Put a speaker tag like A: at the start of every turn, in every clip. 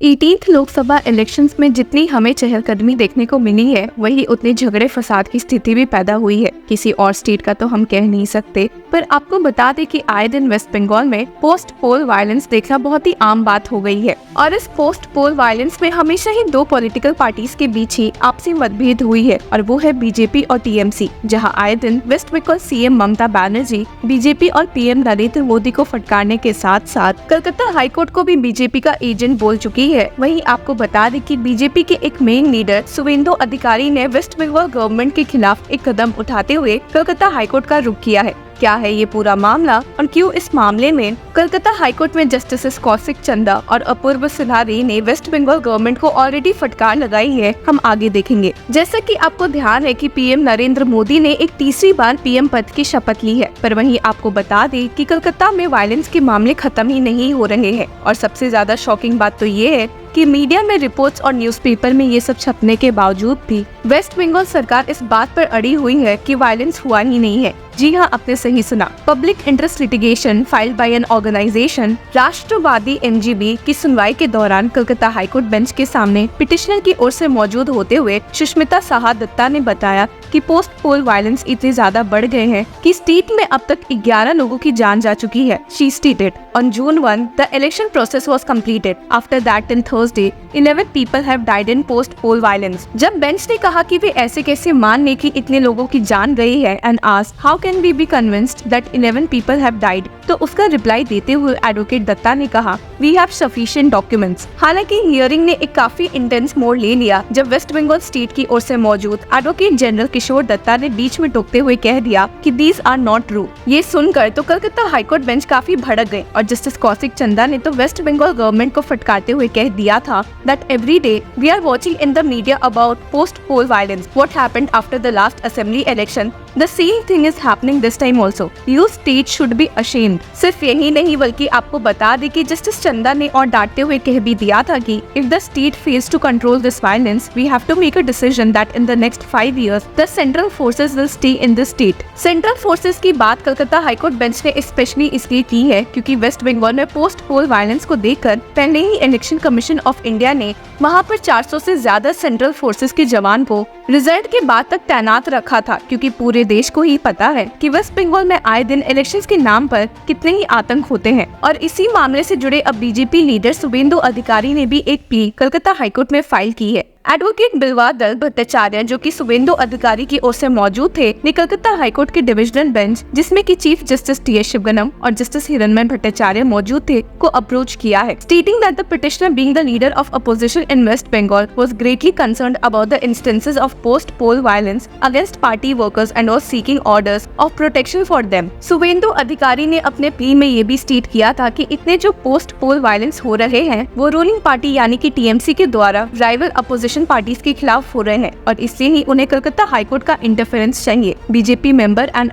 A: 18th Lok Sabha elections में जितनी हमें चहलकदमी देखने को मिली है, वही उतने झगड़े फसाद की स्थिति भी पैदा हुई है। किसी और स्टेट का तो हम कह नहीं सकते, पर आपको बता दें कि आए दिन वेस्ट बंगाल में पोस्ट पोल वायलेंस देखना बहुत ही आम बात हो गई है। और इस पोस्ट पोल वायलेंस में हमेशा ही दो पॉलिटिकल पार्टीज के बीच ही आपसी मतभेद हुई है, और वो है बीजेपी और टीएमसी। जहां आए दिन waste Bengal CM Mamata Banerjee BJP और पीएम नरेंद्र मोदी को फटकारने के साथ साथ कलकत्ता हाईकोर्ट को भी बीजेपी का एजेंट बोल चुकी है। वहीं आपको बता दें कि बीजेपी के एक मेन लीडर शुवेंदु अधिकारी ने वेस्ट बंगाल गवर्नमेंट के खिलाफ एक कदम उठाते हुए कलकत्ता हाईकोर्ट का रुख किया है। क्या है ये पूरा मामला और क्यों इस मामले में कलकत्ता हाईकोर्ट में जस्टिस कौशिक चंदा और अपूर्व सिन्हा ने वेस्ट बंगाल गवर्नमेंट को ऑलरेडी फटकार लगाई है, हम आगे देखेंगे। जैसा कि आपको ध्यान है कि पीएम नरेंद्र मोदी ने एक तीसरी बार पीएम पद की शपथ ली है, पर वहीं आपको बता दें कि कलकत्ता में वायलेंस के मामले खत्म ही नहीं हो रहे हैं। और सबसे ज्यादा शॉकिंग बात तो ये है कि मीडिया में रिपोर्ट्स और न्यूज़पेपर में ये सब छपने के बावजूद भी वेस्ट बंगाल सरकार इस बात पर अड़ी हुई है कि वायलेंस हुआ ही नहीं है। जी हाँ, आपने सही सुना। Public interest litigation filed by an organization Rashtravadi NGB की सुनवाई के दौरान कलकत्ता हाईकोर्ट बेंच के सामने पिटिशनर की ओर से मौजूद होते हुए सुष्मिता साहा दत्ता ने बताया कि पोस्ट पोल वायलेंस इतने ज्यादा बढ़ गए हैं कि स्टेट में अब तक 11 लोगों की जान जा चुकी है। She stated, on June 1, the election process was completed. After that, on Thursday, 11 people have died in post-poll violence. जब बेंच ने कहा कि वे ऐसे कैसे मान लें कि इतने लोगों की जान गई है, and asked how can we be convinced that 11 people have died, तो उसका रिप्लाई देते हुए एडवोकेट दत्ता ने कहा We have sufficient documents. हालांकि हियरिंग ने एक काफी इंटेंस मोड़ ले लिया जब वेस्ट बंगाल स्टेट की ओर से मौजूद एडवोकेट जनरल किशोर दत्ता ने बीच में टोकते हुए कह दिया कि these are not true। ये सुनकर तो कलकत्ता हाईकोर्ट बेंच काफी भड़क गए और जस्टिस कौशिक चंदा ने तो वेस्ट बंगाल गवर्नमेंट को फटकारते हुए कह दिया था that every day we are watching in the media about post poll violence, what happened after the last assembly election, the same thing is happening this time also, you state should be ashamed। सिर्फ यही नहीं बल्कि आपको बता दें कि justice चंदा ने और डांटते हुए कह भी दिया था कि if the state fails to control this violence, we have to make a decision that in the next 5 years the central forces will stay in the state। Central forces की बात कलकत्ता हाईकोर्ट बेंच ने specially इसलिए की है क्योंकि waste Bengal में post poll violence को देखकर पहले ही इलेक्शन कमीशन ऑफ इंडिया ने वहां पर 400 से ज्यादा सेंट्रल फोर्सेस के जवान को रिजल्ट के बाद तक तैनात रखा था, क्योंकि पूरे देश को ही पता है कि वेस्ट बंगाल में आए दिन इलेक्शंस के नाम पर कितने ही आतंक होते हैं। और इसी मामले से जुड़े अब बीजेपी लीडर शुवेंदु अधिकारी ने भी एक प्ली कलकत्ता हाईकोर्ट में फाइल की है। एडवोकेट बिल्वादल भट्टाचार्य, जो कि शुवेंदु अधिकारी की ओर से मौजूद थे, ने कलकत्ता हाईकोर्ट के डिविजनल बेंच, जिसमें कि चीफ जस्टिस टी.एस. शिवगणम और जस्टिस हिरणमय भट्टाचार्य मौजूद थे, को अप्रोच किया है, stating that the petitioner being the leader of opposition in West Bengal was greatly concerned about the instances of post poll violence against party workers and was seeking orders of protection for them. Suvendu Adhikari ने अपने plea में ये भी state किया था कि इतने जो पोस्ट पोल वायलेंस हो रहे हैं वो रूलिंग पार्टी यानी कि टीएमसी के द्वारा राइवल अपोजिशन पार्टीज के खिलाफ हो रहे हैं, और इसलिए ही उन्हें कलकत्ता हाईकोर्ट का इंटरफेरेंस चाहिए। BJP member and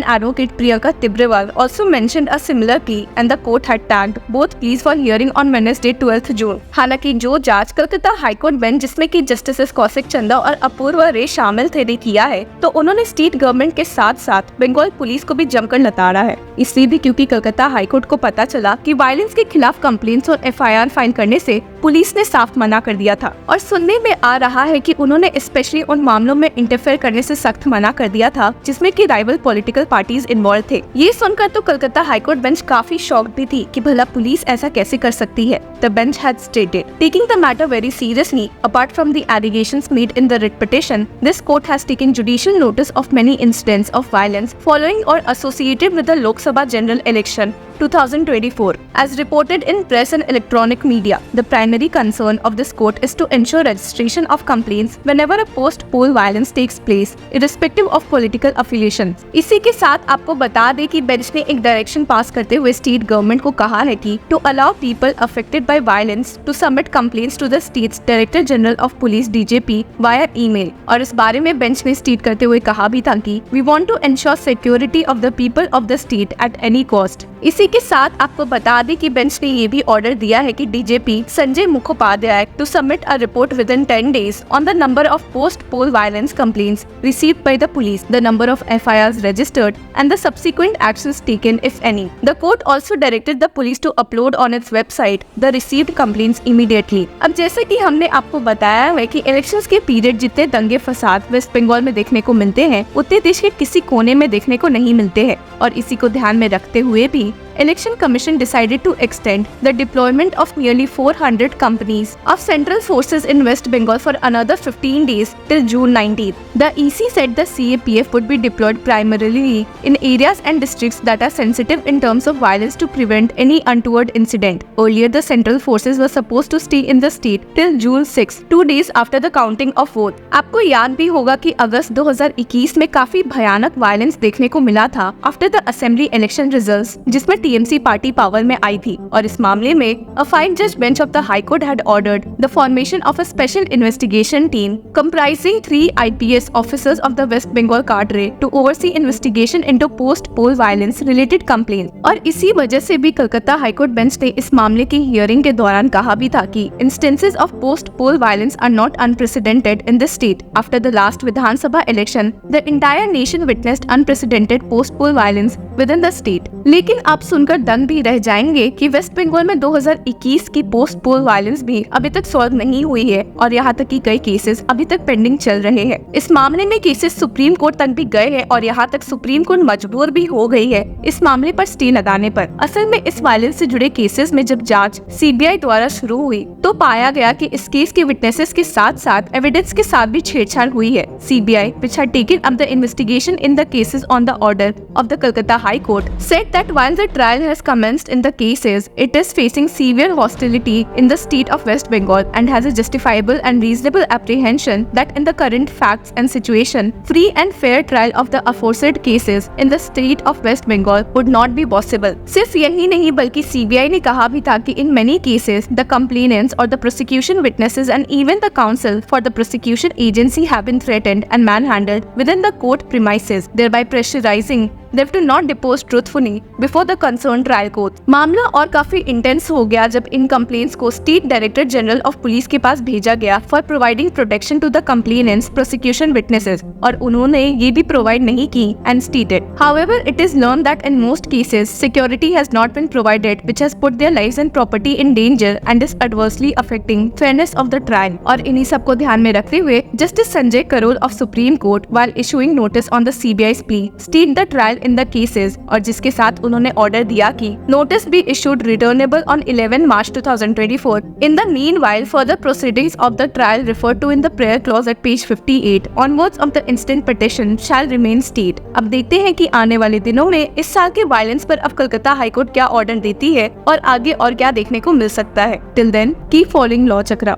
A: advocate Priyanka Tibrewal also mentioned a similar plea and the court had tagged both pleas for hearing on Wednesday 12th June। हालांकि जो जांच कलकत्ता हाईकोर्ट बेंच, जिसमें कि जस्टिस कौशिक चंदा और अपूर्व रे शामिल थे, ने किया है, तो उन्होंने स्टेट गवर्नमेंट के साथ साथ बंगाल पुलिस को भी जमकर लताड़ा है। इसलिए भी क्योंकि कलकत्ता हाईकोर्ट को पता चला कि वायलेंस के खिलाफ कंप्लेंट्स और एफआईआर फाइल करने से पुलिस ने साफ मना कर दिया था, और सुनने में आ रहा है कि उन्होंने स्पेशली उन मामलों में इंटरफेयर करने से सख्त मना कर दिया था जिसमें कि राइवल पॉलिटिकल पार्टीज इन्वॉल्व थे। ये सुनकर तो कलकत्ता हाईकोर्ट बेंच काफी शॉक्ड भी थी कि भला पुलिस ऐसा कैसे कर सकती है। The bench had stated, taking the matter very seriously, apart from the allegations made in the writ petition, this court has taken judicial notice of many incidents of violence following or associated with the Lok Sabha general election 2024, as reported in press and electronic media. The primary concern of this court is to ensure registration of complaints whenever a post-poll violence takes place, irrespective of political affiliations। इसी के साथ आपको बता दें कि bench ने एक direction पास करते हुए स्टेट गवर्नमेंट को कहा है कि to allow people affected by violence to submit complaints to the state's Director General of Police (DJP) via email। और इस बारे में बेंच ने स्टेट करते हुए कहा भी था कि we want to ensure security of the people of the state at any cost। इसी के साथ आपको बता दें कि बेंच ने ये भी ऑर्डर दिया है कि DGP Sanjay Mukhopadhyay to to submit a report within 10 days on the number of post-poll violence complaints received by the police, the number of FIRs registered, and the subsequent actions taken, if any. The court also directed the police to upload on its website the received complaints immediately. अब जैसे कि हमने आपको बताया है कि elections के period जितने दंगे फसाद वेस्ट बंगाल में देखने को मिलते हैं, उतने देश के किसी कोने में देखने को नहीं मिलते हैं, और इसी को ध्यान में रखते हुए भी Election Commission decided to extend the deployment of nearly 400 companies of central forces in West Bengal for another 15 days till June 19th. The EC said the CAPF would be deployed primarily in areas and districts that are sensitive in terms of violence to prevent any untoward incident. Earlier, the central forces were supposed to stay in the state till June 6, 2 days after the counting of vote. आपको याद भी होगा कि अगस्त 2021 में काफी भयानक violence देखने को मिला था after the assembly election results, जिसमें टीएमसी पार्टी पावर में आई थी, और इस मामले में अ 5 जज bench of the high court had ordered the formation of a special investigation team comprising 3 IPS officers of the West Bengal cadre to oversee investigation into post-poll violence related complaints. और इसी वजह से भी कलकत्ता हाई कोर्ट बेंच ने इस मामले की hearing के दौरान कहा भी था कि instances of post-poll violence are not unprecedented in the state. After the last Vidhan Sabha election, the entire nation witnessed unprecedented post-poll violence within the state. लेकिन आप सुनकर दंग भी रह जाएंगे कि वेस्ट बंगाल में 2021 की पोस्ट पोल वायलेंस भी अभी तक सॉल्व नहीं हुई है, और यहाँ तक कि कई केसेस अभी तक पेंडिंग चल रहे हैं। इस मामले में केसेस सुप्रीम कोर्ट तक भी गए हैं, और यहाँ तक सुप्रीम कोर्ट मजबूर भी हो गई है इस मामले पर स्टे लगाने पर। असल में इस वायलेंस से जुड़े केसेस में जब जांच CBI द्वारा शुरू हुई तो पाया गया कि इस केस के विटनेसेस के साथ साथ एविडेंस के साथ भी छेड़छाड़ हुई है। CBI, which had taken up the investigation in the cases on the order of the Calcutta High Court, said that while the trial has commenced in the cases, it is facing severe hostility in the state of West Bengal and has a justifiable and reasonable apprehension that in the current facts and situation, free and fair trial of the aforesaid cases in the state of West Bengal would not be possible. सिर्फ यही नहीं बल्कि CBI ने कहा भी था कि in many cases, the complainants or the prosecution witnesses and even the counsel for the prosecution agency have been threatened and manhandled within the court premises, thereby pressurizing them to not depose truthfully before the concerned trial court. मामला और काफी intense हो गया जब इन complaints को state director general of police के पास भेजा गया for providing protection to the complainants prosecution witnesses, और उन्होंने ये भी प्रोवाइड नहीं की and stated, however it is learned that in most cases security has not been provided which has put their lives and property in danger and is adversely affecting fairness of the trial. और इन्हीं सब को ध्यान में रखते हुए justice Sanjay Karol of supreme court while issuing notice on the CBI's plea stayed the trial in the cases, और जिसके साथ उन्होंने ऑर्डर दिया कि notice be issued returnable on 11 March 2024. In the meanwhile, further proceedings of the trial referred to in the prayer clause at page 58 onwards of the instant petition shall remain state. अब देखते हैं कि आने वाले दिनों में इस साल के वायलेंस पर अब कलकत्ता हाईकोर्ट क्या ऑर्डर देती है और आगे और क्या देखने को मिल सकता है। Till then, keep following Law Chakra.